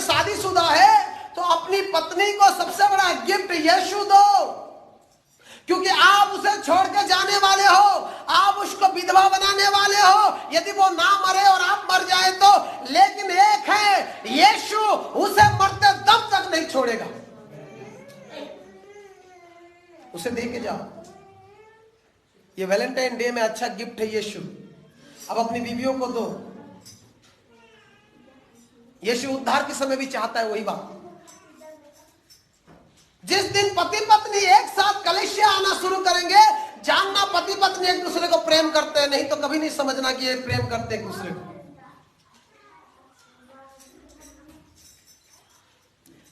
शादीशुदा है तो अपनी पत्नी को सबसे बड़ा गिफ्ट यीशु दो, क्योंकि आप उसे छोड़ के जाने वाले हो, आप उसको विधवा बनाने वाले हो यदि वो ना मरे और आप मर जाए तो। लेकिन एक है, यीशु उसे मरते दम तक नहीं छोड़ेगा। उसे दे के जाओ। ये वैलेंटाइन डे में अच्छा गिफ्ट है यीशु। अब अपनी बीवियों को दो। यीशु उद्धार के समय भी चाहता है वही बात। जिस दिन पति पत्नी एक साथ कलीसिया आना शुरू करेंगे, जानना पति पत्नी एक दूसरे को प्रेम करते हैं, नहीं तो कभी नहीं समझना कि ये प्रेम करते एक दूसरे को।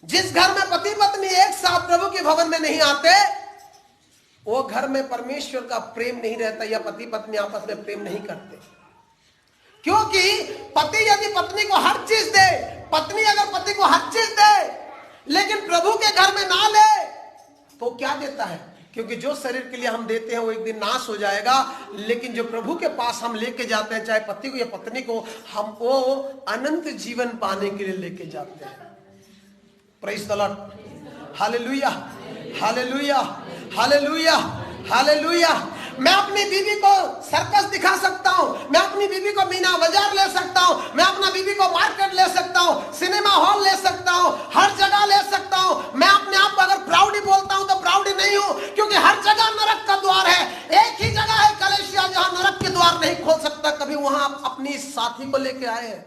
जिस घर में पति पत्नी एक साथ प्रभु के भवन में नहीं आते, वो घर में परमेश्वर का प्रेम नहीं रहता, या पति पत्नी आपस में प्रेम नहीं करते। क्योंकि पति यदि पत्नी को हर चीज दे, पत्नी अगर पति को हर चीज दे, लेकिन प्रभु के घर में ना ले, तो क्या देता है? क्योंकि जो शरीर के लिए हम देते हैं वो एक दिन नाश हो जाएगा, लेकिन जो प्रभु के पास हम लेके जाते हैं, चाहे पति को या पत्नी को, हम वो अनंत जीवन पाने के लिए लेके जाते हैं। Praise the lord, hallelujah, hallelujah, hallelujah, hallelujah. मैं अपनी बीवी को सर्कस दिखा सकता हूं, मैं अपनी बीवी को मीना बाजार ले सकता हूं, मैं अपना बीवी को मार्केट ले सकता हूं, सिनेमा हॉल ले सकता हूं, हर जगह ले सकता हूं। मैं अपने आप को अगर प्राउडी बोलता हूं तो प्राउडी नहीं हूं, क्योंकि हर जगह नरक का द्वार है। एक ही जगह है कलीसिया जहां नरक के द्वार नहीं खोल सकता। कभी वहां आप अपनी साथी को लेके आए हैं?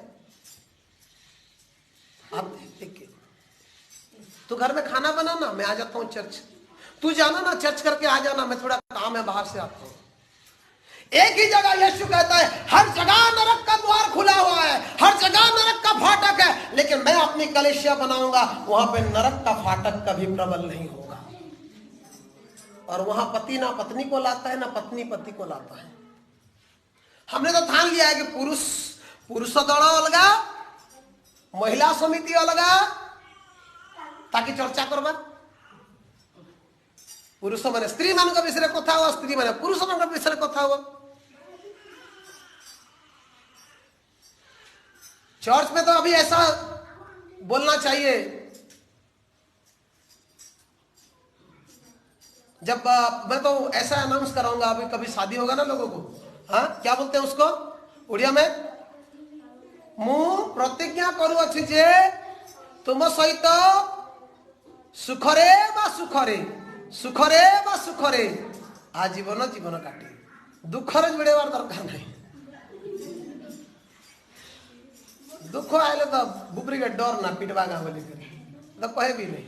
आप देखिए, तू घर में खाना बनाना, मैं आ जाता हूं चर्च। तू जाना ना चर्च करके आ जाना, मैं थोड़ा काम है बाहर से आता हूं। एक ही जगह यीशु कहता है हर जगह नरक का द्वार खुला हुआ है, हर जगह नरक का फाटक है, लेकिन मैं अपनी कलीसिया बनाऊंगा, वहां पे नरक का फाटक कभी प्रबल नहीं होगा। और वहां पति ना पत्नी को लाता है, ना पत्नी पति को लाता है। हमने तो ठान लिया है कि पुरुष दल अलगा, महिला समिति अलगा, ताकि चर्चा करवा। पुरुष माने स्त्री मान विषय कथा हुआ, स्त्री माने पुरुष मान विषय कथा हुआ। चर्च में तो अभी ऐसा बोलना चाहिए, जब मैं तो ऐसा अनाउंस कराऊंगा, अभी कभी शादी होगा ना लोगों को, हाँ क्या बोलते हैं उसको उड़िया में, मु प्रतिज्ञा करूअछि जे तुम सहित सुखरे बा सुखरे, सुखरे बा सुखरे आजीवन जीवन काटी। दुखरे जोड़ेवार दरकार नहीं। दुख आए तो बुबरी के डर ना पिटवा गा बोली तो कहे भी नहीं।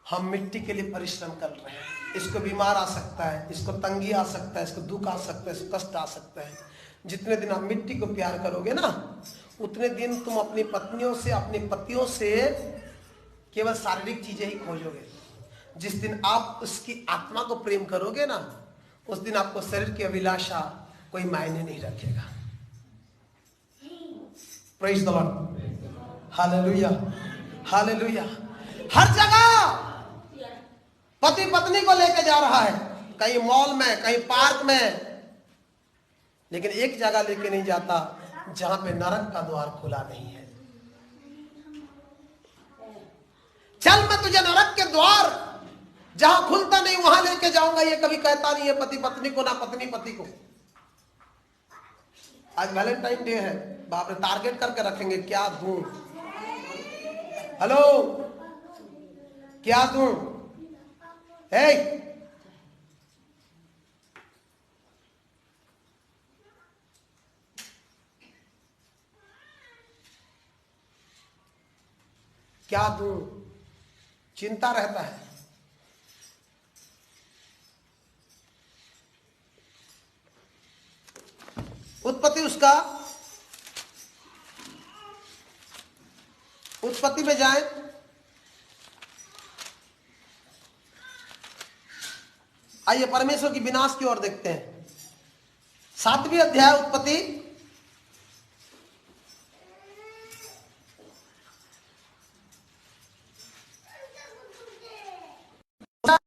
हम मिट्टी के लिए परिश्रम कर रहे हैं। इसको बीमार आ सकता है, इसको तंगी आ सकता है, इसको दुख आ सकता है, इसको कष्ट आ सकता है। जितने दिन आप मिट्टी को प्यार करोगे ना, उतने दिन तुम अपनी पत्नियों से, अपने पतियों से केवल शारीरिक चीजें ही खोजोगे। जिस दिन आप उसकी आत्मा को प्रेम करोगे ना, उस दिन आपको शरीर की अभिलाषा कोई मायने नहीं रखेगा। Praise the lord, hallelujah, hallelujah. हर जगह पति पत्नी को लेके जा रहा है, कहीं मॉल में, कहीं पार्क में, लेकिन एक जगह लेके नहीं जाता जहां पे नरक का द्वार खुला नहीं है। चल मैं तुझे नरक के द्वार जहां खुलता नहीं वहां लेके जाऊंगा, ये कभी कहता नहीं है पति पत्नी को, ना पत्नी पति को। आज वैलेंटाइन डे है, बाप रे, टारगेट करके रखेंगे क्या दूं, हेलो क्या दूं, हे क्या दूं, चिंता रहता है। उत्पत्ति में जाए, आइए परमेश्वर की विनाश की ओर देखते हैं। 7वें अध्याय उत्पत्ति,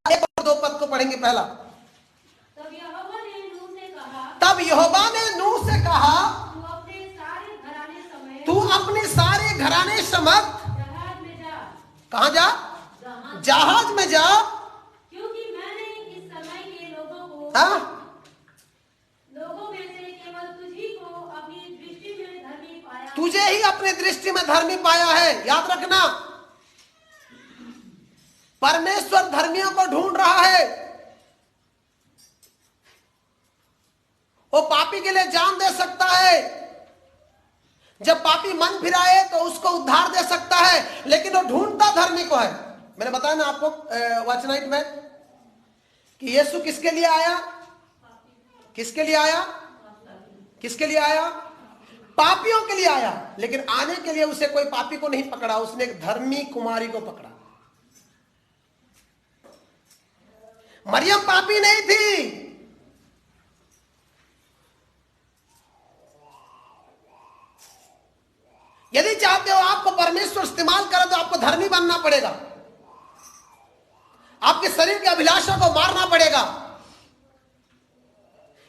एक और 2 पद को पढ़ेंगे। पहला, तब यहोवा ने नूह से कहा, तू अपने सारे घराने समेत कहां जा? जहाज में जा, क्योंकि मैंने इस समय के लोगों को में से केवल तुझी को अपनी दृष्टि में धर्मी पाया। तुझे ही अपनी दृष्टि में धर्मी पाया है। याद रखना, परमेश्वर धर्मियों को ढूंढ रहा है। वो पापी के लिए जान दे सकता है। जब पापी मन फिराए तो उसको उद्धार दे सकता है, लेकिन वो ढूंढता धर्मी को है। मैंने बताया ना आपको वाचनाइट में कि यीशु किसके लिए आया? किसके लिए आया? किसके लिए आया? पापियों के लिए आया। लेकिन आने के लिए उसे कोई पापी को नहीं पकड़ा, उसने एक धर्मी कुमारी को पकड़ा। मरियम पापी नहीं थी। यदि चाहते हो आपको परमेश्वर इस्तेमाल करे तो आपको धर्मी बनना पड़ेगा। आपके शरीर की अभिलाषा को मारना पड़ेगा।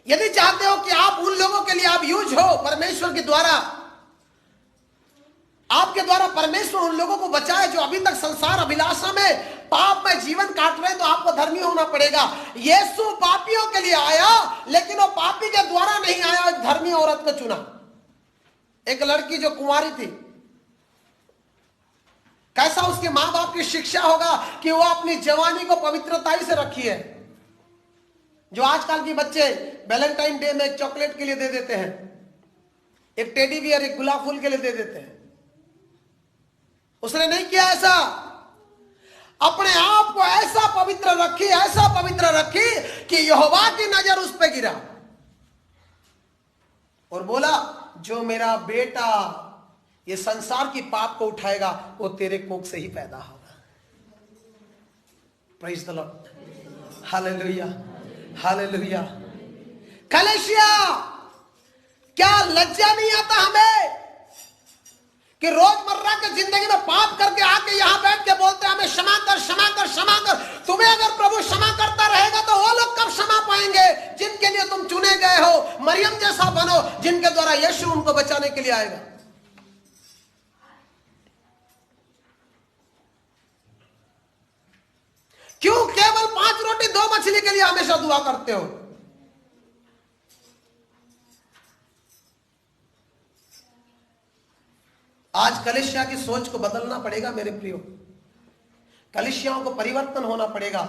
यदि चाहते हो कि आप उन लोगों के लिए आप यूज हो परमेश्वर के द्वारा, आपके द्वारा परमेश्वर उन लोगों को बचाए जो अभी तक संसार अभिलाषा में पाप में जीवन काट रहे हैं, तो आपको धर्मी होना पड़ेगा। यीशु पापियों के लिए आया, लेकिन वो पापी के द्वारा नहीं आया, एक धर्मी औरत को चुना। एक लड़की जो कुंवारी थी, कैसा उसके मां बाप की शिक्षा होगा कि वो अपनी जवानी को पवित्रताई से रखी है। जो आजकल के बच्चे वैलेंटाइन डे में एक चॉकलेट के लिए दे देते हैं, एक टेडी बियर, एक गुलाब फूल के लिए दे देते हैं। उसने नहीं किया ऐसा। अपने आप को ऐसा पवित्र रखी, ऐसा पवित्र रखी कि यहोवा की नजर उस पर गिरा और बोला, जो मेरा बेटा ये संसार की पाप को उठाएगा वो तेरे कोख से ही पैदा होगा। Praise the lord, hallelujah, hallelujah. कलीसिया, क्या लज्जा नहीं आता हमें कि रोजमर्रा की जिंदगी में पाप करके आके यहां बैठ के बोलते हैं हमें क्षमा कर, क्षमा कर, क्षमा कर। तुम्हें अगर प्रभु क्षमा करता रहेगा तो वो लोग कब क्षमा पाएंगे जिनके लिए तुम चुने गए हो? मरियम जैसा बनो जिनके द्वारा यीशु उनको बचाने के लिए आएगा। क्यों केवल 5 रोटी 2 मछली के लिए हमेशा दुआ करते हो? आज कलीसिया की सोच को बदलना पड़ेगा मेरे प्रियो। कलीसियाओं को परिवर्तन होना पड़ेगा।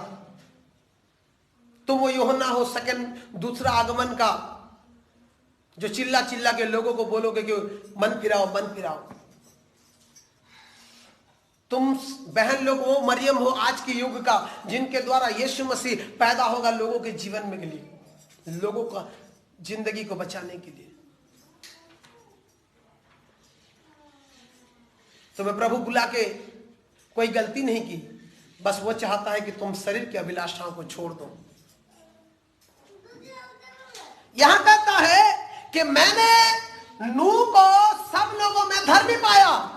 तुम वो यूहन्ना हो सेकंड, दूसरा आगमन का, जो चिल्ला चिल्ला के लोगों को बोलोगे कि मन फिराओ, मन फिराओ। तुम बहन लोग वो मरियम हो आज के युग का, जिनके द्वारा यीशु मसीह पैदा होगा लोगों के जीवन में के लिए, लोगों का जिंदगी को बचाने के लिए। तुम्हें प्रभु बुला के कोई गलती नहीं की, बस वो चाहता है कि तुम शरीर की अभिलाषाओं को छोड़ दो। यहां कहता है कि मैंने नूह को सब लोगों में धर्मी पाया।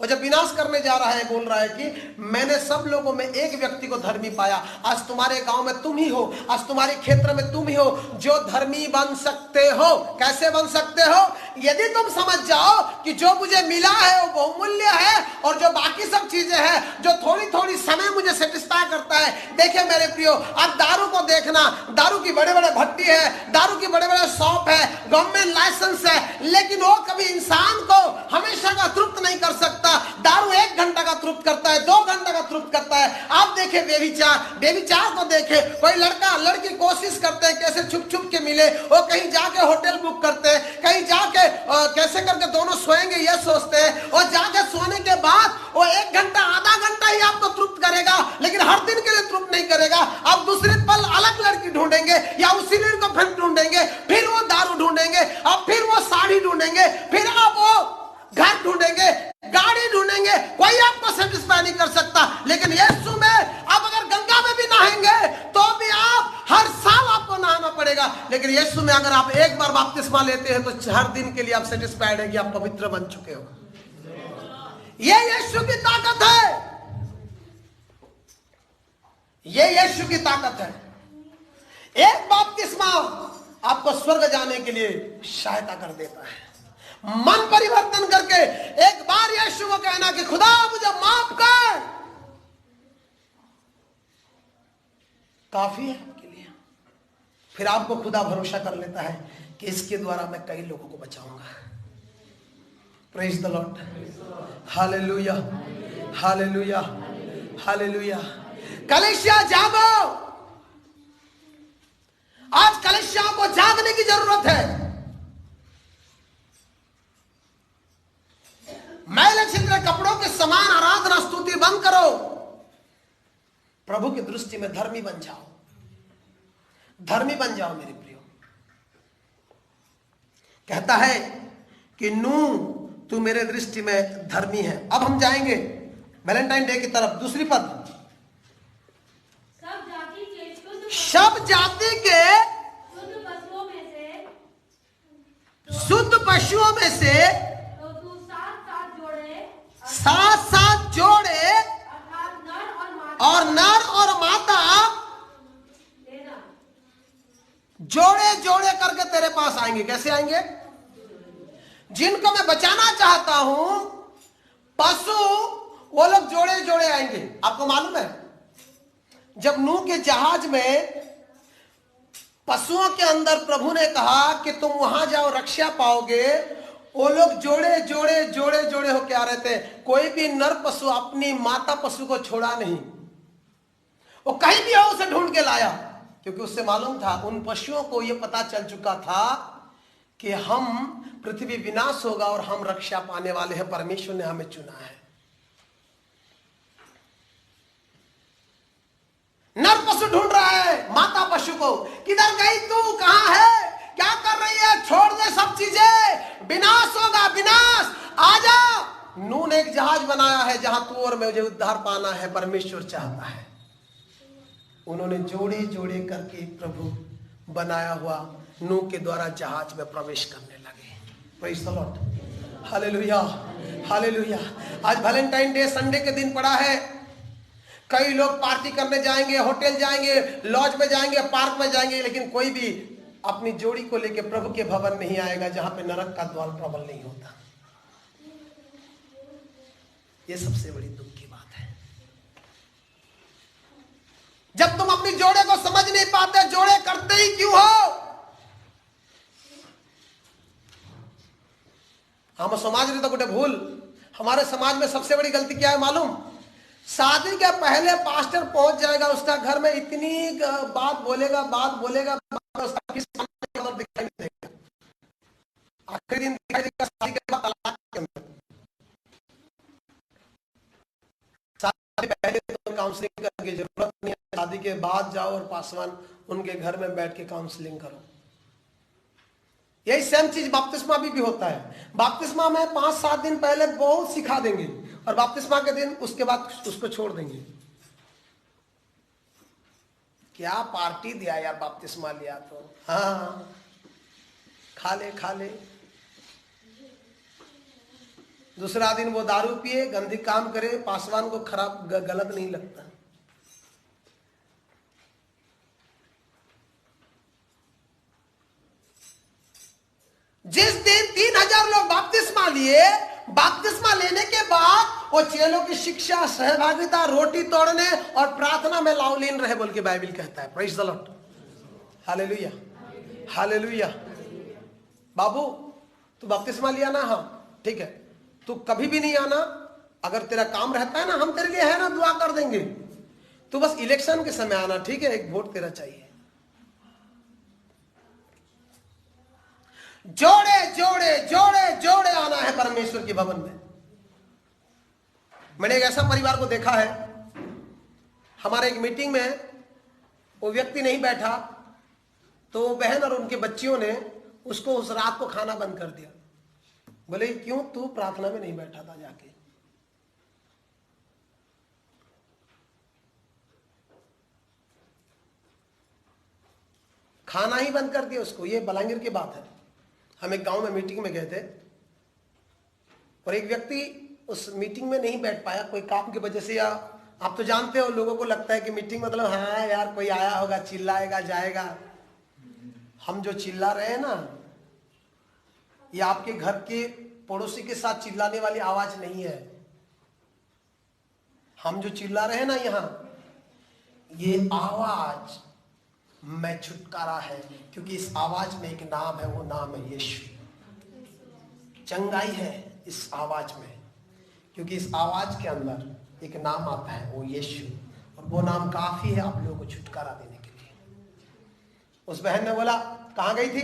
और जब विनाश करने जा रहा है बोल रहा है कि मैंने सब लोगों में एक व्यक्ति को धर्मी पाया। आज तुम्हारे गांव में तुम ही हो, आज तुम्हारे क्षेत्र में तुम ही हो जो धर्मी बन सकते हो। कैसे बन सकते हो? यदि तुम समझ जाओ कि जो मुझे मिला है वो बहुमूल्य है और जो बाकी सब चीजें हैं जो थोड़ी थोड़ी समय मुझे सेटिस्फाई करता है। देखिए मेरे प्रियो, अब दारू को देखना, दारू की बड़े बड़े भट्टी है, दारू की बड़े बड़े शॉप है, गवर्नमेंट लाइसेंस है, लेकिन वो कभी इंसान को हमेशा का तृप्त नहीं कर सकता। दारू 1 घंटा का तृप्त करता है, 2 घंटा का तृप्त करता है। आप देखें बेविचार को देखें। कोई लड़का लड़की कोशिश करते हैं कैसे छुप छुप के मिले, वो कहीं जाके होटल बुक करते हैं, कहीं जाके कैसे करके दोनों सोएंगे ये सोचते हैं, और जाके सोने के बाद वो 1 घंटा आधा घंटा ही आपको तृप्त करेगा, लेकिन हर दिन के लिए तृप्त नहीं करेगा। आप दूसरे पल अलग लड़की ढूंढेंगे या उसी लड़की को फिर ढूंढेंगे, फिर वो दारू ढूंढेंगे, अब फिर वो साड़ी ढूंढेंगे, फिर आप वो घर ढूंढेंगे, गाड़ी ढूंढेंगे। कोई आपको सेटिस्फाई नहीं कर सकता। लेकिन यीशु में आप अगर गंगा में भी नहाएंगे तो भी आप हर साल आपको नहाना पड़ेगा। लेकिन यीशु में अगर आप एक बार बपतिस्मा लेते हैं तो हर दिन के लिए आप सेटिस्फाइड है कि आप पवित्र बन चुके हो। ये यीशु की ताकत है, ये यीशु की ताकत है। एक बपतिस्मा आपको स्वर्ग जाने के लिए सहायता कर देता है। मन परिवर्तन करके एक बार यीशु को कहना कि खुदा मुझे माफ कर, काफी है आपके लिए। फिर आपको खुदा भरोसा कर लेता है कि इसके द्वारा मैं कई लोगों को बचाऊंगा। Praise the lord, hallelujah, hallelujah, hallelujah. कलीसिया जागो, आज कलीसियाओं को जागने की जरूरत है। मैले छिद्र कपड़ों के समान आराधना स्तुति बंद करो, प्रभु की दृष्टि में धर्मी बन जाओ, धर्मी बन जाओ मेरे प्रियो। कहता है कि नूह तू मेरे दृष्टि में धर्मी है। अब हम जाएंगे वैलेंटाइन डे की तरफ। दूसरी पद, सब जाति के शुद्ध पशुओं में से तो तू सात सात जोड़े और नर और मादा लेना। जोड़े जोड़े करके तेरे पास आएंगे। कैसे आएंगे? जिनको मैं बचाना चाहता हूं पशु, वो लोग जोड़े जोड़े आएंगे। आपको मालूम है जब नूह के जहाज में पशुओं के अंदर प्रभु ने कहा कि तुम वहां जाओ रक्षा पाओगे, वो लोग जोड़े जोड़े जोड़े जोड़े होके आ रहे थे। कोई भी नर पशु अपनी माता पशु को छोड़ा नहीं, वो कहीं भी हो उसे ढूंढ के लाया, क्योंकि उससे मालूम था, उन पशुओं को यह पता चल चुका था कि हम पृथ्वी विनाश होगा और हम रक्षा पाने वाले हैं। परमेश्वर ने हमें चुना है। नर पशु ढूंढ रहा है माता पशु को, किधर गई तू, कहां है, क्या कर रही है, छोड़ दे सब चीजें, विनाश होगा विनाश, आजा। नूह ने एक जहाज बनाया है जहां तू और मुझे उद्धार पाना है, परमेश्वर चाहता है। उन्होंने जोड़े जोड़े करके प्रभु बनाया हुआ नूह के द्वारा जहाज में प्रवेश करने लगे। Praise the lord, hallelujah, hallelujah. आज वैलेंटाइन डे संडे के दिन पड़ा है। कई लोग पार्टी करने जाएंगे, होटल जाएंगे, लॉज में जाएंगे, पार्क में जाएंगे, लेकिन कोई भी अपनी जोड़ी को लेकर प्रभु के भवन नहीं आएगा जहां पे नरक का द्वार प्रबल नहीं होता। ये सबसे बड़ी दुख की बात है। जब तुम अपनी जोड़े को समझ नहीं पाते, जोड़े करते ही क्यों हो? हम समाज रीत गोटे भूल। हमारे समाज में सबसे बड़ी गलती क्या है मालूम? शादी के पहले पास्टर पहुंच जाएगा उसका घर में, इतनी बात बोलेगा उसका दिखाई नहीं देगा। आखिरी दिन दिखाई देगा शादी के बाद तलाक के अंदर। शादी पहले तो काउंसलिंग करने की जरूरत नहीं है, शादी के बाद जाओ और पासवान उनके घर में बैठ के काउंसलिंग करो। यही सेम चीज बपतिस्मा भी होता है। बपतिस्मा में 5-7 दिन पहले बहुत सिखा देंगे और बपतिस्मा के दिन उसके बाद उसको छोड़ देंगे। क्या पार्टी दिया यार, बपतिस्मा लिया तो हाँ खा ले। दूसरा दिन वो दारू पिए, गंदी काम करे, पासवान को खराब गलत नहीं लगता। जिस दिन 3000 लोग बपतिस्मा लिए, बपतिस्मा लेने के बाद वो चेलों की शिक्षा, सहभागिता, रोटी तोड़ने और प्रार्थना में लाउलीन रहे बोल के बाइबल कहता है। Praise the lord, hallelujah, hallelujah. बाबू तू बपतिस्मा लिया ना? हाँ ठीक है, तू कभी भी नहीं आना। अगर तेरा काम रहता है ना, हम तेरे लिए है ना, दुआ कर देंगे। तू बस इलेक्शन के समय आना, ठीक है? एक वोट तेरा चाहिए। जोड़े जोड़े जोड़े जोड़े आना है परमेश्वर के भवन में। मैंने एक ऐसा परिवार को देखा है, हमारे एक मीटिंग में वो व्यक्ति नहीं बैठा, तो वो बहन और उनके बच्चियों ने उसको उस रात को खाना बंद कर दिया। बोले क्यों? तू प्रार्थना में नहीं बैठा था जाके। खाना ही बंद कर दिया उसको। ये बलांगीर की बात है। हम एक गांव में मीटिंग में गए थे और एक व्यक्ति उस मीटिंग में नहीं बैठ पाया, कोई काम की वजह से। या आप तो जानते हो, लोगों को लगता है कि मीटिंग मतलब हाँ यार कोई आया होगा, चिल्लाएगा, जाएगा। हम जो चिल्ला रहे हैं ना, ये आपके घर के पड़ोसी के साथ चिल्लाने वाली आवाज नहीं है। हम जो चिल्ला रहे हैं ना यहां, ये आवाज में छुटकारा है, क्योंकि इस आवाज में एक नाम है, वो नाम है यीशु। चंगाई है इस आवाज में, क्योंकि इस आवाज के अंदर एक नाम आता है, वो यीशु, और वो नाम काफी है आप लोगों को छुटकारा देने के लिए। उस बहन ने बोला कहां गई थी,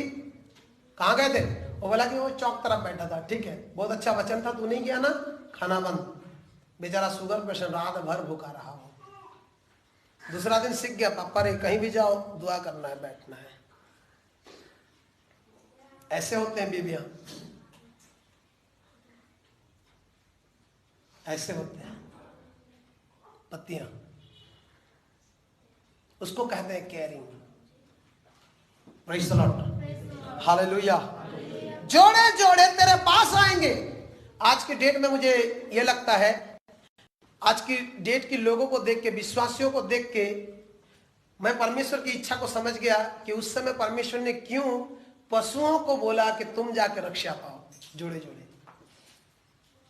कहां गए थे? वो बोला कि वो चौक तरफ बैठा था। ठीक है, बहुत अच्छा वचन था, तू नहीं गया ना, खाना बंद। बेचारा शुगर पेशेंट रात भर भूखा रहा हो। दूसरा दिन सीख गया, पापा रे कहीं भी जाओ दुआ करना है, बैठना है। ऐसे होते हैं बीवियां, ऐसे होते हैं पतियां, उसको कहते हैं caring. Praise the lord, hallelujah. जोड़े जोड़े तेरे पास आएंगे। आज के डेट में मुझे यह लगता है, आज की डेट के लोगों को देख के, विश्वासियों को देख के, मैं परमेश्वर की इच्छा को समझ गया कि उस समय परमेश्वर ने क्यों पशुओं को बोला कि तुम जाकर रक्षा पाओ जोड़े जोड़े।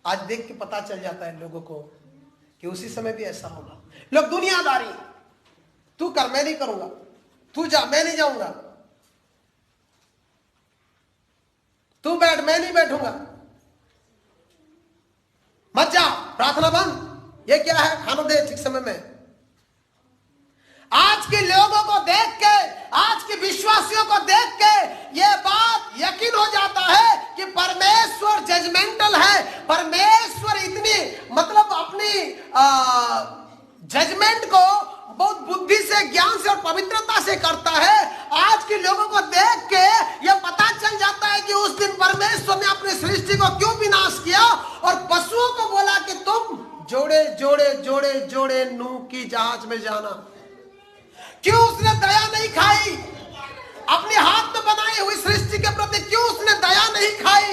आज देख के पता चल जाता है लोगों को कि उसी समय भी ऐसा होगा। लोग दुनियादारी, तू कर मैं नहीं करूंगा, तू जा मैं नहीं जाऊंगा, तू बैठ मैं नहीं बैठूंगा, मत जा, प्रार्थना बंद। ये क्या है, खाना दे ठीक समय में। आज के लोगों को देख के, आज के विश्वासियों को देख के ये बात यकीन हो जाता है कि परमेश्वर जजमेंटल है। परमेश्वर इतनी मतलब अपनी जजमेंट को बहुत बुद्धि से, ज्ञान से और पवित्रता से करता है। आज के लोगों को देख के यह पता चल जाता है कि उस दिन परमेश्वर ने अपनी सृष्टि को क्यों विनाश किया और पशुओं को बोला कि तुम जोड़े जोड़े जोड़े जोड़े नूह की जहाज में जाना। क्यों उसने दया नहीं खाई? अपने हाथ में बनाई हुई सृष्टि के प्रति क्यों उसने दया नहीं खाई?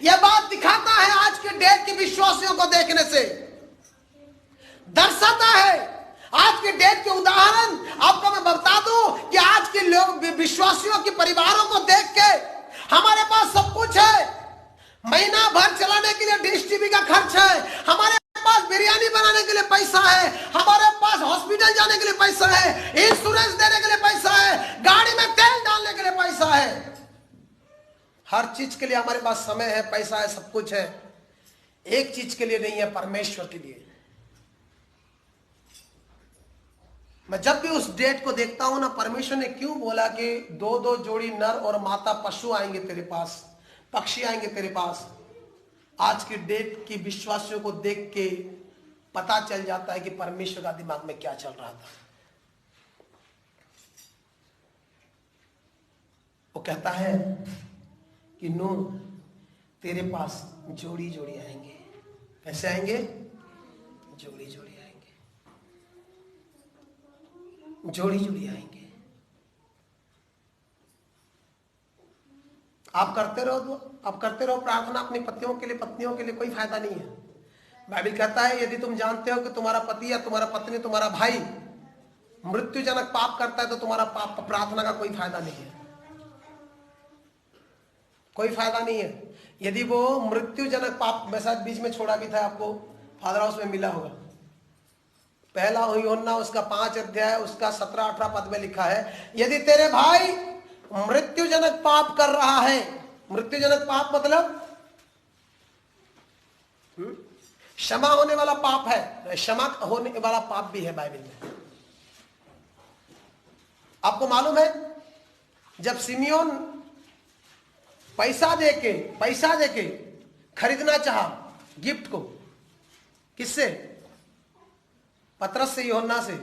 यह बात दिखाता है आज के डेट के विश्वासियों को देखने से, दर्शाता है। आज के डेट के उदाहरण आपको मैं बता दूं कि आज के लोग विश्वासियों के परिवारों को देख के, हमारे पास सब कुछ है, महीना भर चलाने के लिए डिश टीवी का खर्च है, हमारे पास बिरयानी बनाने के लिए पैसा है, हमारे पास हॉस्पिटल जाने के लिए पैसा है, इंश्योरेंस देने के लिए पैसा है, गाड़ी में तेल डालने के लिए पैसा है। हर चीज के लिए हमारे पास समय है, पैसा है, सब कुछ है। एक चीज के लिए नहीं है, परमेश्वर के लिए। मैं जब भी उस डेट को देखता हूं ना, परमेश्वर ने क्यों बोला कि दो दो जोड़ी नर और माता पशु आएंगे तेरे पास, पक्षी आएंगे तेरे पास। आज की डेट की विश्वासियों को देख के पता चल जाता है कि परमेश्वर का दिमाग में क्या चल रहा था। वो कहता है कि नूह तेरे पास जोड़ी जोड़ी आएंगे। कैसे आएंगे? जोड़ी जोड़ी आएंगे, जोड़ी जोड़ी आएंगे। आप करते रहो प्रार्थना अपनी पतियों के लिए, पत्नियों के लिए, कोई फायदा नहीं है। बाइबल कहता है यदि तुम जानते हो कि तुम्हारा पति या तुम्हारा पत्नी, तुम्हारा भाई मृत्युजनक पाप करता है तो तुम्हारा पाप प्रार्थना का कोई फायदा नहीं है, कोई फायदा नहीं है। यदि वो मृत्युजनक पाप, मैं शायद बीच में छोड़ा भी था, आपको फादर हाउस में मिला होगा, पहला यूहन्ना उसका 5 अध्याय उसका 17-18 पद में लिखा है, यदि तेरे भाई मृत्युजनक पाप कर रहा है, मृत्युजनक पाप मतलब क्षमा होने वाला पाप है, क्षमा होने वाला पाप भी है बाइबल में। आपको मालूम है जब सिमियोन पैसा देके खरीदना चाहा गिफ्ट को, किससे? पतरस से, यूहन्ना से।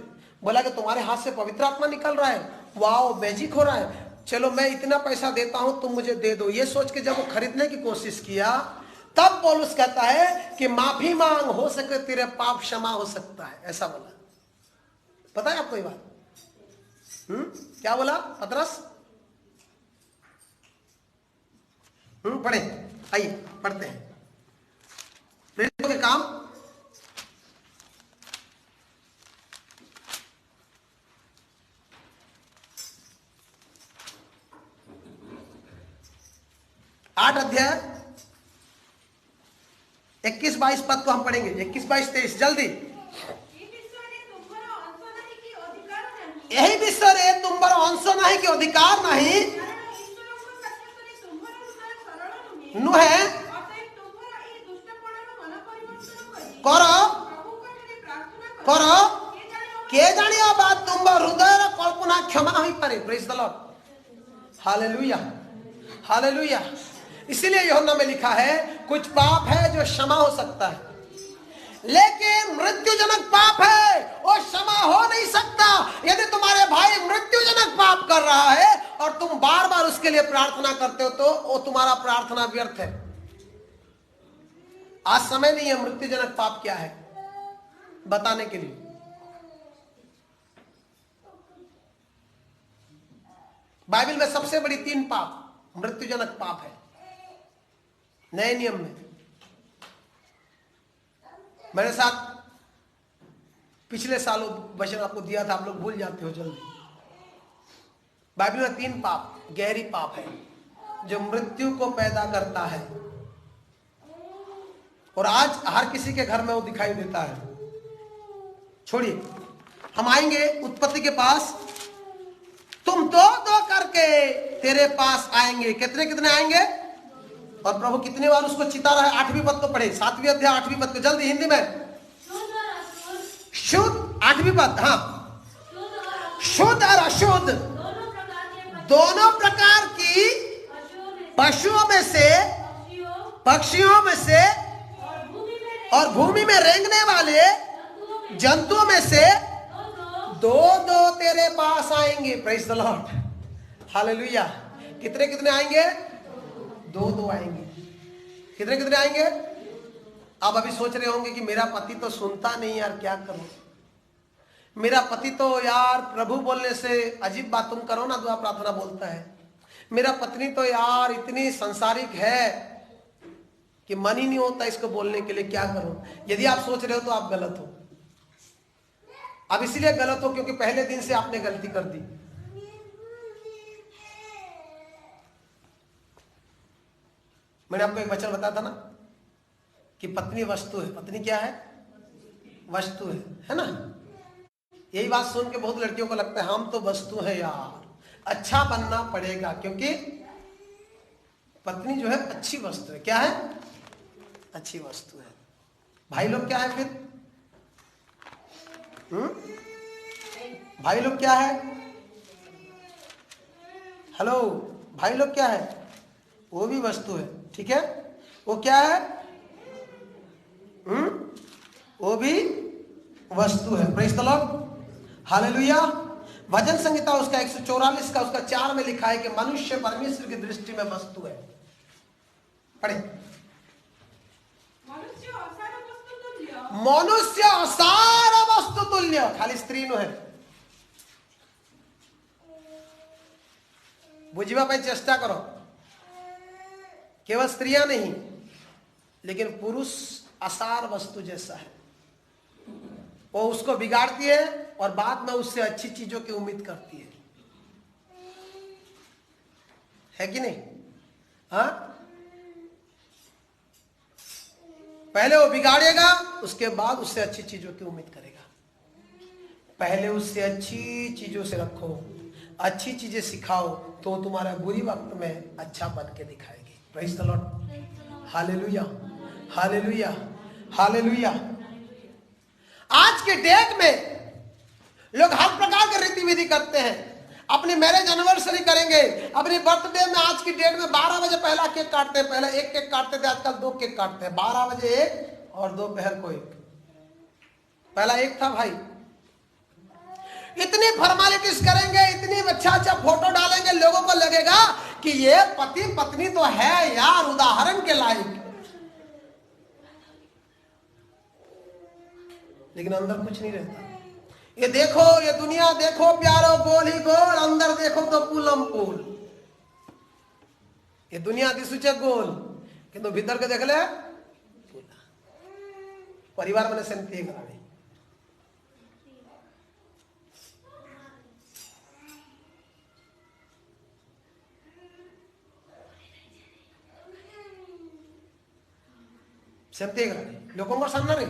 बोला कि तुम्हारे हाथ से पवित्र आत्मा निकल रहा है, वाओ मैजिक हो रहा है, चलो मैं इतना पैसा देता हूं तुम मुझे दे दो। ये सोच के जब वो खरीदने की कोशिश किया, तब पौलुस कहता है कि माफी मांग, हो सके तेरे पाप क्षमा हो सकता है, ऐसा बोला। पता है आपको ये बात? क्या बोला पतरस? पढ़े, आइए पढ़ते हैं प्रेरितों के काम 8 अध्याय 21-22 पद को हम पढ़ेंगे। 21-22-23 जल्दी। यही विषय तुम्हारा अंश नहीं कि अधिकार नहीं नुहे करो करो के जानियो बात तुम हृदय कल्पना क्षमा हो पारे। Praise the lord, hallelujah hallelujah. इसीलिए यूहन्ना में लिखा है कुछ पाप है जो क्षमा हो सकता है, लेकिन मृत्युजनक पाप है वो क्षमा हो नहीं सकता। यदि तुम्हारे भाई मृत्युजनक पाप कर रहा है और तुम बार बार उसके लिए प्रार्थना करते हो तो वो तुम्हारा प्रार्थना व्यर्थ है। आज समय नहीं है मृत्युजनक पाप क्या है बताने के लिए। बाइबल में सबसे बड़ी 3 पाप मृत्युजनक पाप है नए नियम में। मेरे साथ पिछले सालों वचन आपको दिया था, आप लोग भूल जाते हो जल्दी। बाइबल में 3 पाप गहरी पाप है जो मृत्यु को पैदा करता है और आज हर किसी के घर में वो दिखाई देता है। छोड़िए, हम आएंगे उत्पत्ति के पास। तुम दो करके तेरे पास आएंगे। कितने कितने आएंगे? और प्रभु कितनी बार उसको चिता रहा है। 8वीं पद को पढ़े, 7वीं अध्याय 8वीं पद को जल्दी हिंदी में। शुद्ध 8वीं पद, हाँ, शुद्ध और अशुद्ध दोनों प्रकार की पशुओं में से, पक्षियों में से और भूमि में रेंगने वाले जंतुओं में से 2 तेरे पास आएंगे। Praise the lord, hallelujah. कितने कितने आएंगे? 2 आएंगे। कितने कितने आएंगे? आप अभी सोच रहे होंगे कि मेरा पति तो सुनता नहीं यार, क्या करूं? मेरा पति तो यार प्रभु बोलने से अजीब बात, तुम करो ना दुआ प्रार्थना बोलता है। मेरा पत्नी तो यार इतनी संसारिक है कि मन ही नहीं होता इसको बोलने के लिए, क्या करूं? यदि आप सोच रहे हो तो आप गलत हो। अब इसलिए गलत हो क्योंकि पहले दिन से आपने गलती कर दी। मैंने आपको एक वचन बताया था ना कि पत्नी वस्तु है। पत्नी क्या है? वस्तु है ना? यही बात सुन के बहुत लड़कियों को लगता है हम तो वस्तु है यार, अच्छा बनना पड़ेगा क्योंकि पत्नी जो है अच्छी वस्तु है। क्या है? अच्छी वस्तु है। भाई लोग क्या है फिर? भाई लोग क्या है? हेलो, भाई लोग क्या है? वो भी वस्तु है, ठीक है? वो क्या है? वो भी वस्तु है। Praise the lord, hallelujah. भजन संहिता उसका 144 का उसका 4 में लिखा है कि मनुष्य परमेश्वर की दृष्टि में वस्तु है। पढ़े, मनुष्य असार वस्तु तुल्य। खाली स्त्री नु है, बुझवा पे चेष्टा करो। केवल स्त्रियां नहीं लेकिन पुरुष असार वस्तु जैसा है। वो उसको बिगाड़ती है और बाद में उससे अच्छी चीजों की उम्मीद करती है कि नहीं? हाँ, पहले वो बिगाड़ेगा, उसके बाद उससे अच्छी चीजों की उम्मीद करेगा। पहले उससे अच्छी चीजों से रखो, अच्छी चीजें सिखाओ तो तुम्हारा बुरी वक्त में अच्छा बन के दिखाएगी। Praise the lord, hallelujah hallelujah hallelujah. आज के डेट में लोग हर प्रकार के रीति विधि करते हैं। अपनी मैरिज एनिवर्सरी करेंगे, अपनी बर्थडे में आज की डेट में 12 बजे पहला केक काटते हैं। पहले 1 केक काटते थे, आजकल 2 केक काटते हैं। 12 बजे 1 और दोपहर को 1। पहला 1 था भाई। इतनी फॉर्मेलिटीज करेंगे, इतनी अच्छा फोटो डालेंगे, लोगों को लगेगा कि ये पति पत्नी तो है यार उदाहरण के लायक, लेकिन अंदर कुछ नहीं रहता। ये देखो, ये दुनिया देखो प्यारो गोल ही गोल, अंदर देखो तो पुलम पुल। ये दुनिया दिसुचे गोल किंतु भीतर के देख ले परिवार मैंने सेमती करावे। सेमती लोक सामने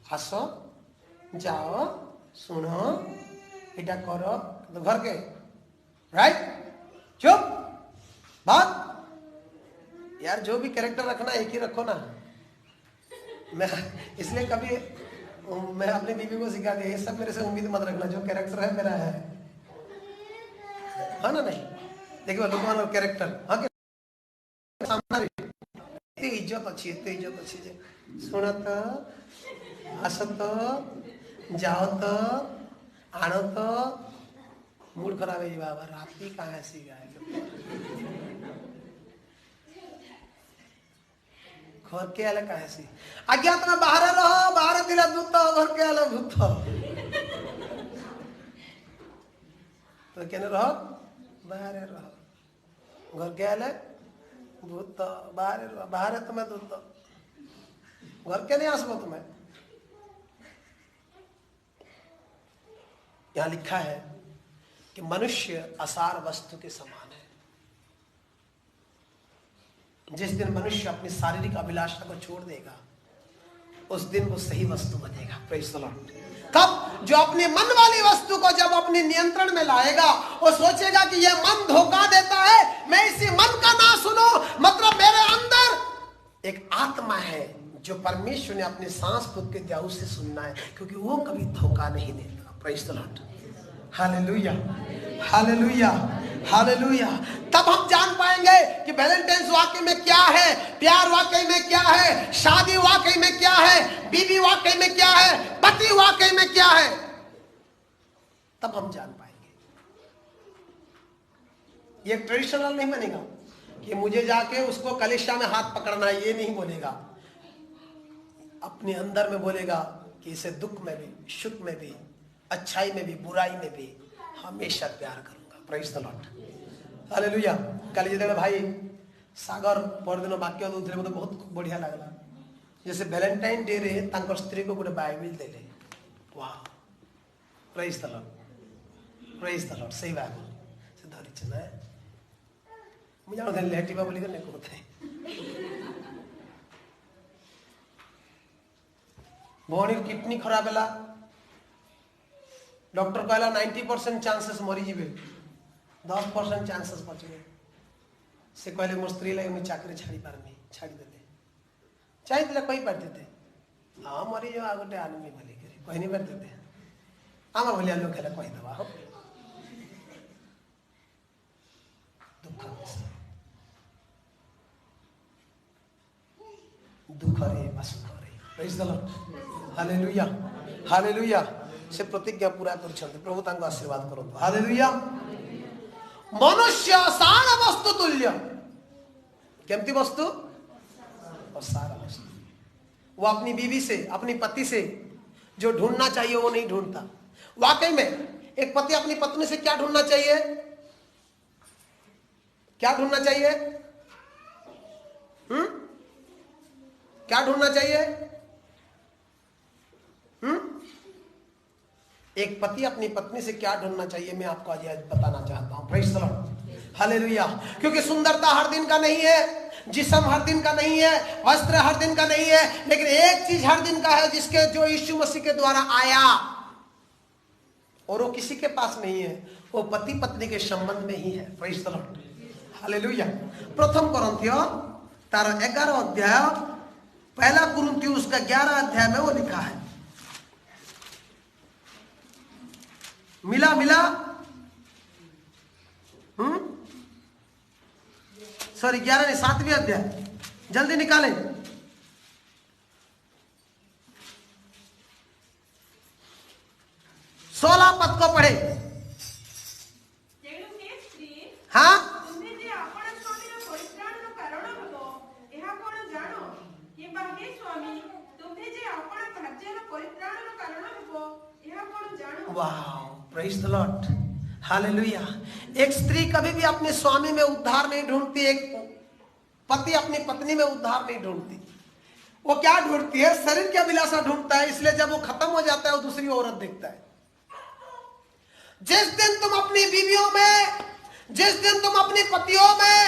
आस जाओ शुण इटा कर घर के राइट चुप बात यार जो भी कैरेक्टर रखना एक ही रखो ना। मैं इसलिए कभी मैं अपनी बीवी को सिखा दिया ये सब मेरे से उम्मीद मत रखना, जो कैरेक्टर है मेरा है ना। नहीं देखिए लोग कैरेक्टर हाँ सामने इज्जत अच्छी जे शुण तो आस तो जाओ तो आण तो मूड खराब है बाबा राती कहाँ सी गाय घर के आले कहाँ सी आज्ञा तुम्हें बाहर रहो बाहर दिला दूत घर के आले भूत तो कहने रहो बाहर रहो घर के आले भूत बाहर तुम्हें दूत घर के नहीं आसबो तुम्हें। यहां लिखा है कि मनुष्य असार वस्तु के समान है। जिस दिन मनुष्य अपनी शारीरिक अभिलाषा को छोड़ देगा उस दिन वो सही वस्तु बनेगा। Praise the Lord. कब? जो अपनी मन वाली वस्तु को जब अपने नियंत्रण में लाएगा वो सोचेगा कि यह मन धोखा देता है, मैं इसी मन का ना सुनो। मतलब मेरे अंदर एक आत्मा है जो परमेश्वर ने अपने सांस खुद के द्याऊ से सुनना है, क्योंकि वो कभी धोखा नहीं देता। Praise the lord. Hallelujah hallelujah hallelujah. तब हम जान पाएंगे कि वैलेंटाइंस वाकई में क्या है, प्यार वाकई में क्या है, शादी वाकई में क्या है, बीवी वाकई में क्या है, पति वाकई में क्या है। तब हम जान पाएंगे। ये ट्रेडिशनल नहीं बनेगा कि मुझे जाके उसको कलिशा में हाथ पकड़ना है, ये नहीं बोलेगा। अपने अंदर में बोलेगा कि इसे दुख में भी, सुख में भी, अच्छाई में भी, बुराई में भी हमेशा प्यार करूंगा। Praise the lord. हालेलुया। काली जेते भाई सागर परदिन वाक्य दूसरे मतलब बहुत बढ़िया लगला। जैसे वैलेंटाइन डे रे तांकर स्त्री को गोटे बाइबल देले। वाह praise the Lord praise the Lord. सही बात से धरि छ ना मुझे जानो लेटिबा बोली के नहीं कहते भौणी किडनी खराब है डॉक्टर कहला 90% चांसेस मरी जीवे 10% चांसेस बचे। से कहले मोर स्त्री लगे मुझे चाकरी छाड़ी पारनी छाड़ी देते चाहिए कही पार देते हाँ मरी जो गोटे आदमी भले कही नहीं पार देते आम भलिया लोग खेला कहीदेवा हो दुख रे सुख रे। Praise the lord. Hallelujah hallelujah. से प्रतिज्ञा पूरा करछन्ते प्रभु तांको आशीर्वाद करंतु। हालेलुया। मनुष्य सार वस्तु तुल्य। केमती वस्तु? और सारा वस्तु। वो अपनी बीवी से अपनी पति से जो ढूंढना चाहिए वो नहीं ढूंढता। वाकई में एक पति अपनी पत्नी से क्या ढूंढना चाहिए? क्या ढूंढना चाहिए? क्या ढूंढना चाहिए? एक पति अपनी पत्नी से क्या ढूंढना चाहिए मैं आपको आज बताना चाहता हूं। Praise the lord. हालेलुया। क्योंकि सुंदरता हर दिन का नहीं है, जिस्म हर दिन का नहीं है, वस्त्र हर दिन का नहीं है, लेकिन एक चीज हर दिन का है जिसके जो यीशु मसीह के द्वारा आया और वो किसी के पास नहीं है, वो पति पत्नी के संबंध में ही है। Praise the lord. हालेलुया। प्रथम कोरिन्थियों तार 11 अध्याय पहला कुरिन्थियों उसका 11 अध्याय में वो लिखा है। मिला मिला सॉरी 11 नहीं 7वें अध्याय जल्दी निकालें। 16 पद को पढ़े। हाँ वाह प्रेज़ द लॉर्ड। हालेलुया। एक स्त्री कभी भी अपने स्वामी में उद्धार नहीं ढूंढती, एक पति अपनी पत्नी में उद्धार नहीं ढूंढती। वो क्या ढूंढती है? शरीर की अभिलाषा ढूंढता है। इसलिए जब वो खत्म हो जाता है वो दूसरी औरत देखता है। जिस दिन तुम अपनी बीवियों में, जिस दिन तुम अपनी पतियों में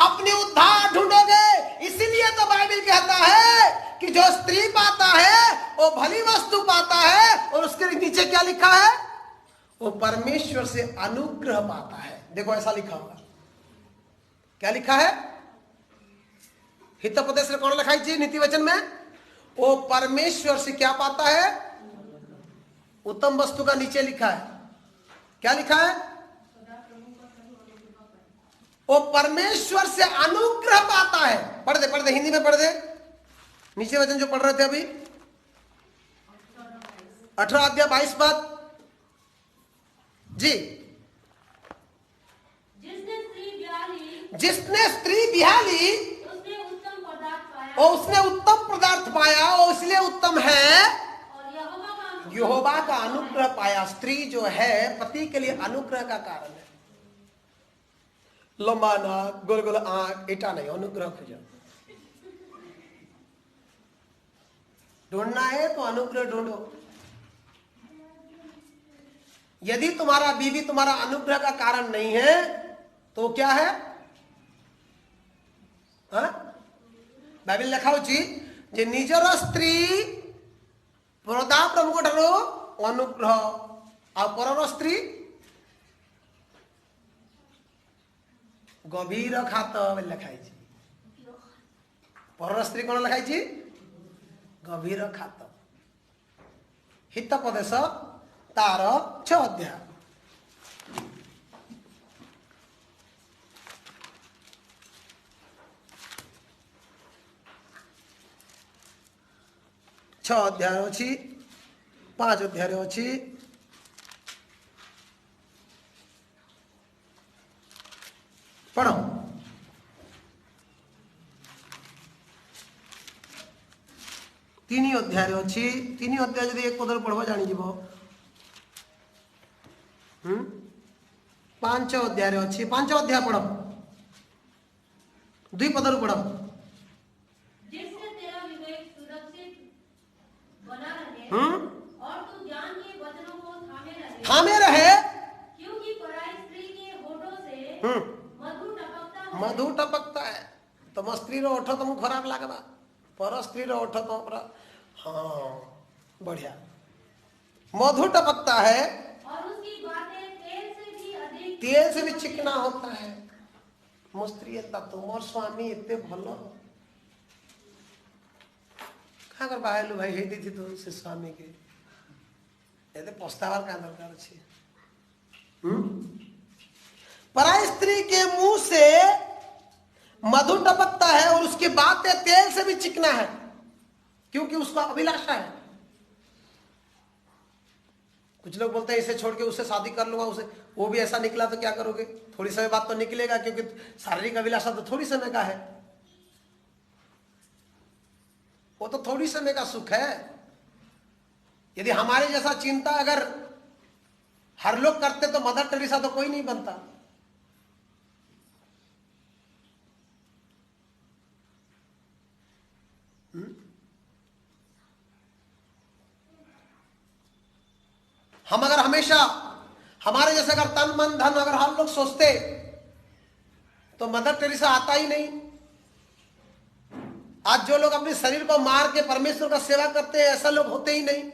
अपनी उद्धार ढूंढोगे, इसीलिए तो बाइबल कहता है कि जो स्त्री पाता है वो भली वस्तु पाता है, और उसके नीचे क्या लिखा है? वो परमेश्वर से अनुग्रह पाता है। देखो ऐसा लिखा होगा, क्या लिखा है? हितोपदेश रे कौन लिखाई जी नीति वचन में? वो परमेश्वर से क्या पाता है? उत्तम वस्तु का नीचे लिखा है, क्या लिखा है? वो परमेश्वर से अनुग्रह पाता है। पढ़ दे हिंदी में पढ़ दे, नीचे वचन जो पढ़ रहे थे अभी, 18 अध्याय 22 पद जी। जिसने स्त्री ब्याली और उसने उत्तम पदार्थ पाया, और इसलिए उत्तम है, यहोवा का अनुग्रह पाया। स्त्री जो है पति के लिए अनुग्रह का कारण है। लंबा नाक, गोल गोल आंख, इटा नहीं, अनुग्रह खोजो। ढूंढना है तो अनुग्रह ढूंढो। यदि तुम्हारा बीवी तुम्हारा अनुग्रह का कारण नहीं है तो क्या है? बाइबल लिखा होची जे निजर स्त्री प्रदा प्रमुख ठारो अनुग्रह, आ परर स्त्री गभीर खात लिखाई। परर स्त्री कौन लिखाई? गभीर खात। हितोपदेश तार 6 अध्याय। छह अध्याय अच्छी, 5 अध्याय अच्छी। पढ़ो। तीन अध्याय अच्छी, 3 अध्याय जब एक पदर पढ़वा जानी जीव। 5 अध्याय अच्छी, 5 अध्याय पढ़ो, 2 पदर पढ़ो। और तू ज्ञान के वचनों को थामे रहे, क्योंकि पराई स्त्री के होठों से मधु टपकता है। मधु टपकता है। तुम स्त्री रो ओठ तुमको खराब लगवा, पर स्त्री रो ओठ तो हाँ बढ़िया, मधु टपकता है, और उसकी बातें तेल से भी चिकना होता है। मो स्त्री तुम स्वामी इतने भल कहाँ कर बाहलु भाई हेदी थी तो से स्वामी के ये पछतावार का दरकार अच्छी। पराई स्त्री के मुंह से मधु टपकता है, और उसकी बातें तेल से भी चिकना है, क्योंकि उसका अभिलाषा है। कुछ लोग बोलते हैं इसे छोड़ के उससे शादी कर लूंगा, उसे वो भी ऐसा निकला तो क्या करोगे? थोड़ी समय बाद तो निकलेगा, क्योंकि शारीरिक अभिलाषा तो थोड़ी समय का है, वो तो थोड़ी समय का सुख है। यदि हमारे जैसा चिंता अगर हर लोग करते तो मदर टेरेसा तो कोई नहीं बनता। हम अगर हमेशा हमारे जैसे अगर तन मन धन अगर हम लोग सोचते तो मदर टेरेसा आता ही नहीं। आज जो लोग अपने शरीर को मार के परमेश्वर का सेवा करते हैं, ऐसा लोग होते ही नहीं।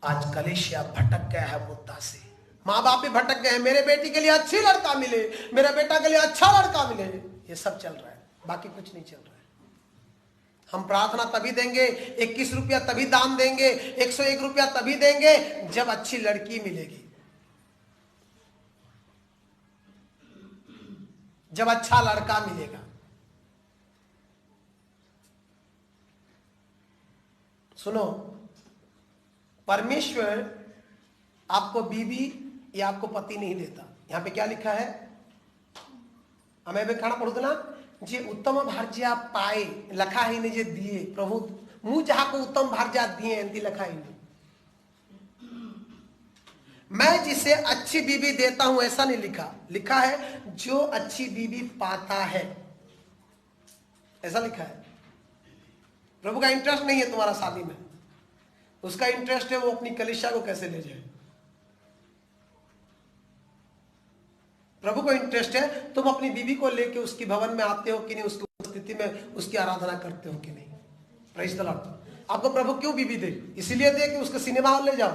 आज कलेशिया भटक गया है मुद्दा से, माँ बाप भी भटक गए हैं। मेरे बेटी के लिए अच्छी लड़का मिले, मेरा बेटा के लिए अच्छा लड़का मिले, ये सब चल रहा है, बाकी कुछ नहीं चल रहा है। हम प्रार्थना तभी देंगे, 21 रुपया तभी दान देंगे, 101 रुपया तभी देंगे जब अच्छी लड़की मिलेगी, जब अच्छा लड़का मिलेगा। सुनो, परमेश्वर आपको बीवी या आपको पति नहीं देता। यहां पे क्या लिखा है? हमें भी खाना पढ़ू ना, जे उत्तम भार्या पाए लखा ही नहीं, जे दिए प्रभु मुझ जहां को उत्तम भार्या दिए एंती लखा ही नहीं। मैं जिसे अच्छी बीवी देता हूं ऐसा नहीं लिखा, लिखा है जो अच्छी बीवी पाता है, ऐसा लिखा है। प्रभु का इंटरेस्ट नहीं है तुम्हारा शादी में, उसका इंटरेस्ट है वो अपनी कलीसिया को कैसे ले जाए। प्रभु को इंटरेस्ट है तुम अपनी बीवी को लेके उसकी भवन में आते हो कि नहीं, उसकी उपस्थिति में उसकी आराधना करते हो कि नहीं। Praise the Lord. आपको प्रभु क्यों बीवी दे? इसीलिए दे कि उसको सिनेमा हॉल ले जाओ,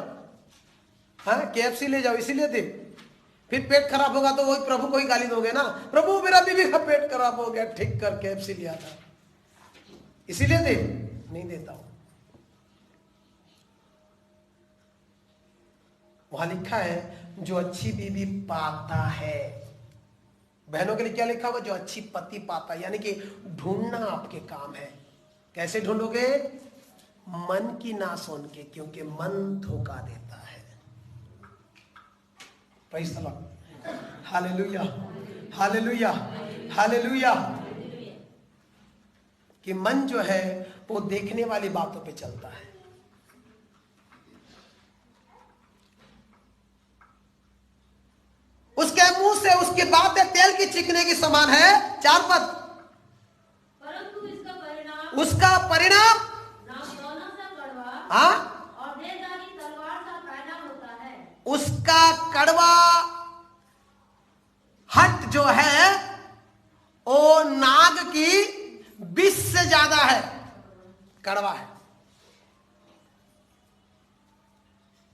हाँ, KFC ले जाओ, इसीलिए दे। फिर पेट खराब होगा तो वही प्रभु को ही गाली दोगे ना, प्रभु मेरा बीवी का पेट खराब हो गया, ठीक कर KFC लिया था, इसीलिए दे। नहीं देता हूं। वहां लिखा है जो अच्छी बीवी पाता है। बहनों के लिए क्या लिखा हुआ? जो अच्छी पति पाता है, यानी कि ढूंढना आपके काम है। कैसे ढूंढोगे? मन की ना सुन के, क्योंकि मन धोखा देता है। Praise the lord. Hallelujah, hallelujah, hallelujah. कि मन जो है वो देखने वाली बातों पे चलता है। उसके मुंह से उसकी बातें तेल की चिकने की समान है। 4 पद। परंतु इसका परिणाम, उसका परिणाम नामदौना सा कड़वा हाँ, और देदारी तलवार सा पैदा होता है। उसका कड़वा हट जो है वो नाग की विष से ज्यादा है, कड़वा है।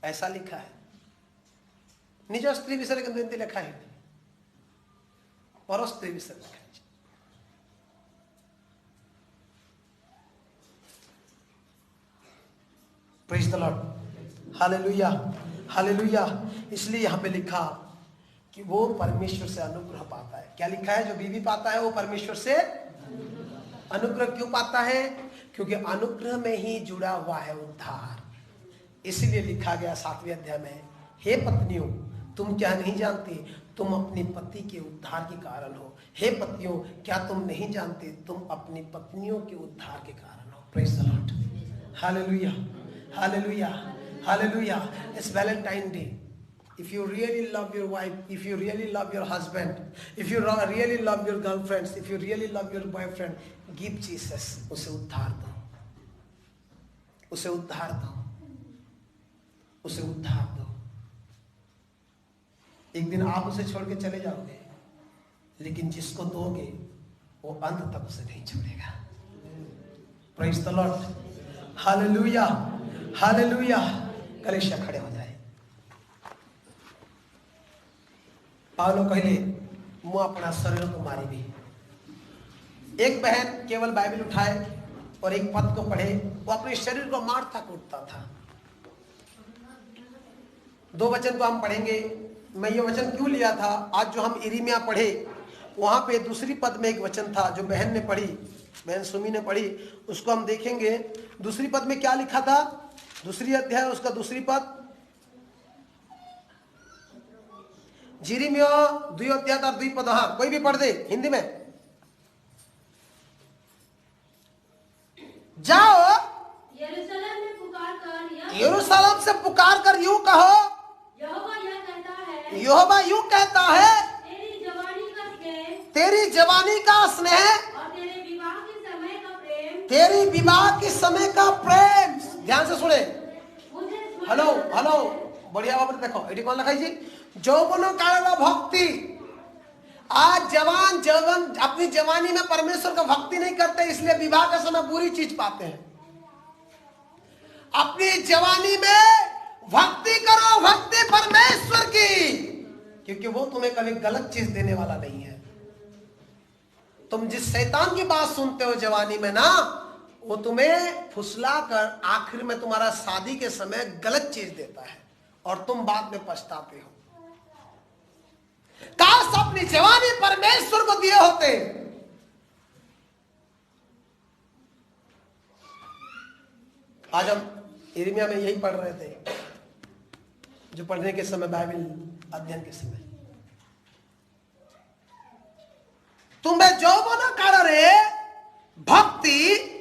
ऐसा लिखा है। निज स्त्री विषय के लिखा है, पर स्त्री विषय लिखा है। Praise the lord. Hallelujah, hallelujah. इसलिए यहां पे लिखा कि वो परमेश्वर से अनुग्रह पाता है। क्या लिखा है? जो बीवी पाता है वो परमेश्वर से अनुग्रह क्यों पाता है? क्योंकि अनुग्रह में ही जुड़ा हुआ है उद्धार। इसीलिए लिखा गया 7वें अध्याय में, हे पत्नियों तुम क्या नहीं जानती तुम अपने पति के उद्धार के कारण हो। हे पतियों क्या तुम नहीं जानते तुम अपनी पत्नियों के उद्धार के कारण हो। Praise the lord. Hallelujah, hallelujah, hallelujah. It's Valentine day. If you really love your wife, if you really love your husband, if you really love your girlfriends, if you really love your boyfriend, give Jesus. उसे उद्धार दो, उसे उद्धार दो, उसे उद्धार दो। एक दिन आप उसे छोड़ के चले जाओगे, लेकिन जिसको दोगे वो अंत तक उसे नहीं छोड़ेगा। Praise the lord. Hallelujah, hallelujah. कलीसिया खड़े हो जाए। पावलो कहले मुँह अपना शरीर को मारी भी। एक बहन केवल बाइबल उठाए और एक पद को पढ़े, वो अपने शरीर को मारता कूटता था। 2 वचन को हम पढ़ेंगे। मैं ये वचन क्यों लिया था? आज जो हम यिर्मयाह पढ़े वहां पे दूसरी पद में एक वचन था जो बहन ने पढ़ी, बहन सुमी ने पढ़ी, उसको हम देखेंगे। दूसरी पद में क्या लिखा था? दूसरी अध्याय उसका दूसरी पद, यिर्मयाह 2 अध्याय और 2 पद। हाँ, कोई भी पढ़ दे हिंदी में। जाओ यरूशलेम में पुकार कर यह, यरूशलेम से पुकार कर यूं कहो, यहोवा यह कहता है, यहोवा यूं कहता है, तेरी जवानी का स्नेह तेरी जवानी का स्नेह और तेरे विवाह के समय का प्रेम, तेरी विवाह के समय का प्रेम। ध्यान से सुने। मुझे स्मरण हेलो करता हेलो, है। बढ़िया बात देखो। एटी कौन लिखा जी? जौवनो काल भक्ति। आज जवान अपनी जवानी में परमेश्वर का भक्ति नहीं करते, इसलिए विवाह के समय बुरी चीज पाते हैं। अपनी जवानी में भक्ति करो, भक्ति परमेश्वर की, क्योंकि वो तुम्हें कभी गलत चीज देने वाला नहीं है। तुम जिस शैतान की बात सुनते हो जवानी में ना, वो तुम्हें फुसला कर आखिर में तुम्हारा शादी के समय गलत चीज देता है और तुम बाद में पछताते हो। काश अपनी जवानी परमेश्वर को दिए होते। आज हम यिर्मयाह में यही पढ़ रहे थे, जो पढ़ने के समय, बाइबल अध्ययन के समय। तुम्हें यौवन काल रे भक्ति,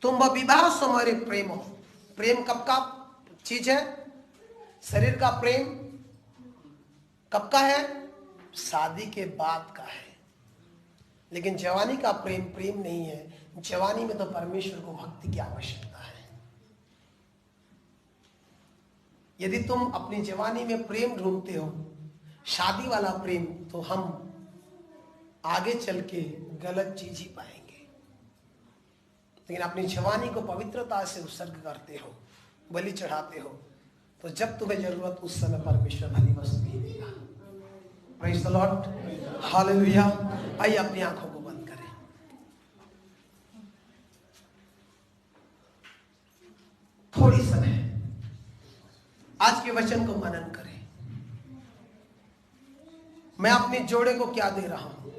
तुम विवाह समय प्रेम हो। प्रेम कब का चीज है? शरीर का प्रेम कब का है? शादी के बाद का है। लेकिन जवानी का प्रेम प्रेम नहीं है। जवानी में तो परमेश्वर को भक्ति की आवश्यकता है। यदि तुम अपनी जवानी में प्रेम ढूंढते हो शादी वाला प्रेम तो हम आगे चल के गलत चीज ही पाएंगे। लेकिन अपनी जवानी को पवित्रता से उत्सर्ग करते हो, बलि चढ़ाते हो, तो जब तुम्हें जरूरत उस समय परमेश्वर भली वस्तु ही देगा। Praise the lord, hallelujah. आइए अपनी आंखों को बंद करें। थोड़ी समय आज के वचन को मनन करें। मैं अपने जोड़े को क्या दे रहा हूं?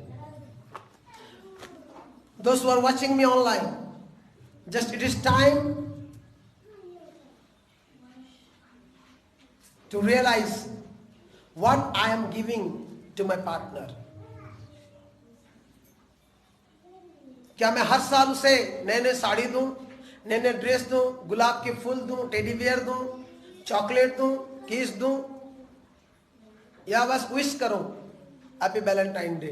Those who are watching me online, just it is time to realize what I am giving to my partner. क्या मैं हर साल उसे नए नए साड़ी दूं, नए नए ड्रेस दूं, गुलाब के फूल दूं, टेडी बियर दूं, चॉकलेट दूं, किस दूं, या बस विश करूं हैप्पी वैलेंटाइन डे?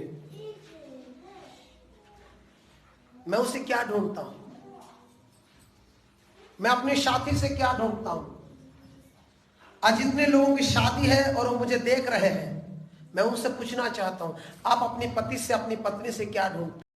मैं उसे क्या ढूंढता हूं? मैं अपने साथी से क्या ढूंढता हूं? आज जितने लोगों की शादी है और वो मुझे देख रहे हैं, मैं उनसे पूछना चाहता हूं, आप अपने पति से, अपनी पत्नी से क्या ढूंढते हैं?